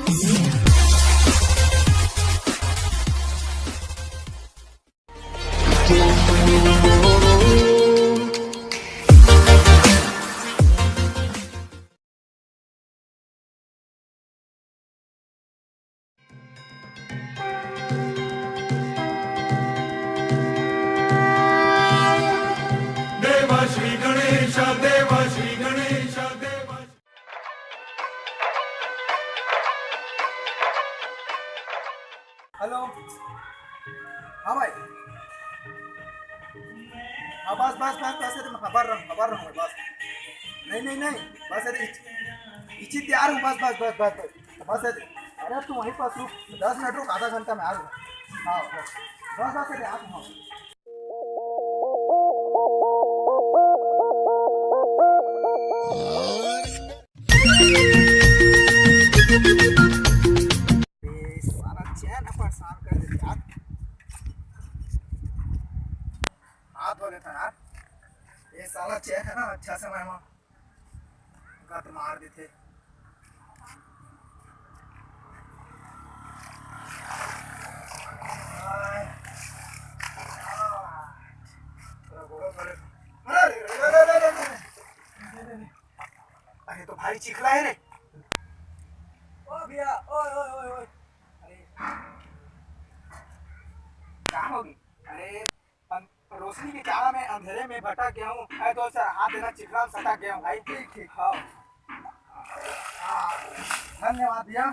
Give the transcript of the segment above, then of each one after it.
Hello. हाँ भाई। हाँ बस बस बस बस खबर रहा हूँ बस। नहीं नहीं नहीं बस इसी तैयार हूँ बस बस बस बस बस अरे तू वहीं पास रुक 10 मिनट रुक आधा घंटा में आ रहा हूँ। हाँ बस बस बस आ रहा हूँ। सारा चैन परेशान कर देते यार। हाथ धो लेता यार। ये साला चेक है ना अच्छा से मैं गत मार देते। अरे तो भारी चिखला है रे। ओ भैया ओए ओए ओए ओए। अरे क्या होगी? अरे रोशनी की चारा में अंधेरे में भटक गया हूँ। अरे तो सर हाथ देना चिखला में सटक गया हूँ भाई। ठीक ठीक हाँ धन्यवाद भैया।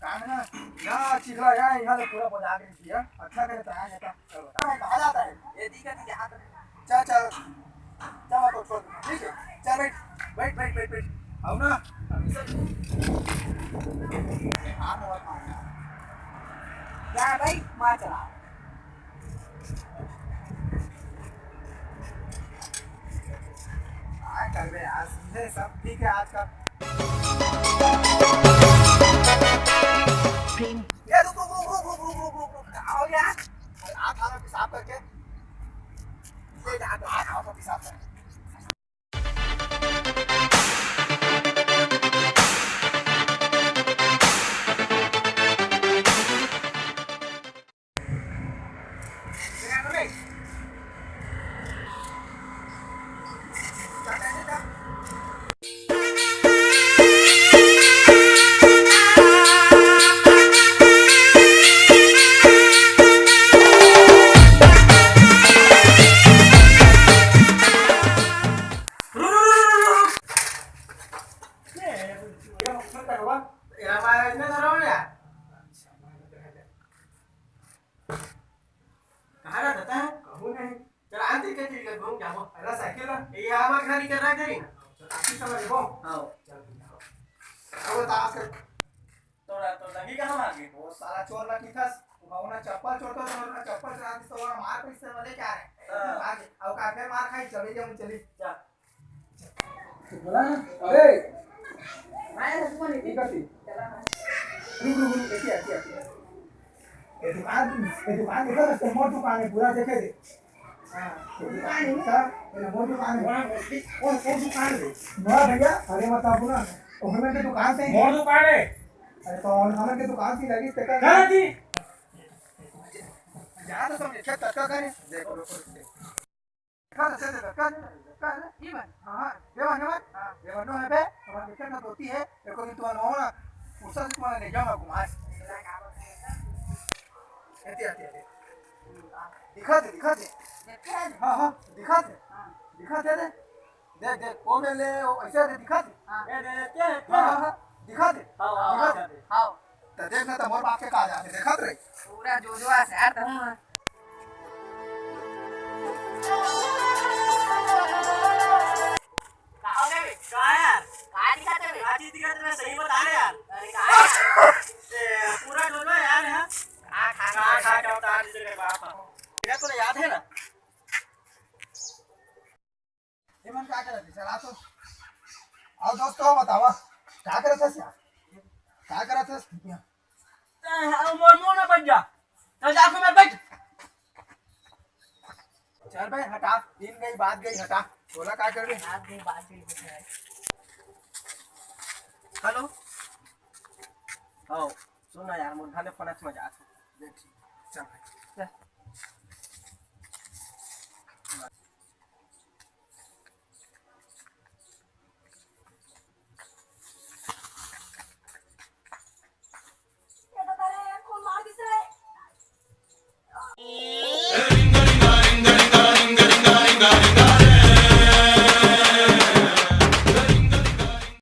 काम ना यहाँ चिखला यहाँ से पूरा बजा के दिया। अच्छा करे तो आया जाता। चलो कहा जाता है ये दिक्कत यहाँ चल चल चल तो छोड़ ठीक है। चल बैठ बैठ बैठ बैठ बैठ आओ ना। क्या भाई मार चला कर बे आज सीधे सब ठीक है आज का। ये रुक आओ यार। आप खाना पेशाब करके ये खाओ तो पेशाब कर। चप्पल छोड़ो चप्पल चला तो मार पैसे वाले क्या है आगे अब काफे मार खाई चले जाऊं चली जा बोला ना। अरे मैं रसमा नहीं करती चला ना रुक ऐसी ये दुकान देखो मोर दुकान है पूरा देखे दे। हां दुकान है सर ये मोर दुकान है। कौन दुकान है ना भैया? अरे मतलब ना तो हमें के दुकान से मोर दुकान है। अरे तो हमें के दुकान से लगी टेका ना जी यहाँ तो समझे क्या तड़का करे देखो खाना से तड़का ये मन हां ये वन है बे हमारे क्या ना होती है देखो कि तू ना उससे तुम्हारे ले जाऊंगा घुमा आती दिखा दे हां दिखा दे देख वो में ले ऐसे दे दिखा दे हां दिखा दे हां तो देखना तो मोर बाप के कहा जाते देखा रे पूरा जो से यार तुम कहां गए कहां यार कहां दिखाते रे आज दिखाते मैं सही बता रहे यार। अरे कहां ये पूरा डोलो यार है खा के उतार दीजिए बाप ये तो याद है ना। ये मन क्या कर रहे थे चला तो आओ दोस्तों बताओ क्या कर रहे थे क्या कर रहे थे मोर ना बच जा तो जाके मैं बैठ चल भाई हटा दिन गई बात गई हटा बोला क्या कर रहे हाथ गई बात गई हेलो हाँ सुना यार मुझे थाने फोन में जा देख चल भाई। चल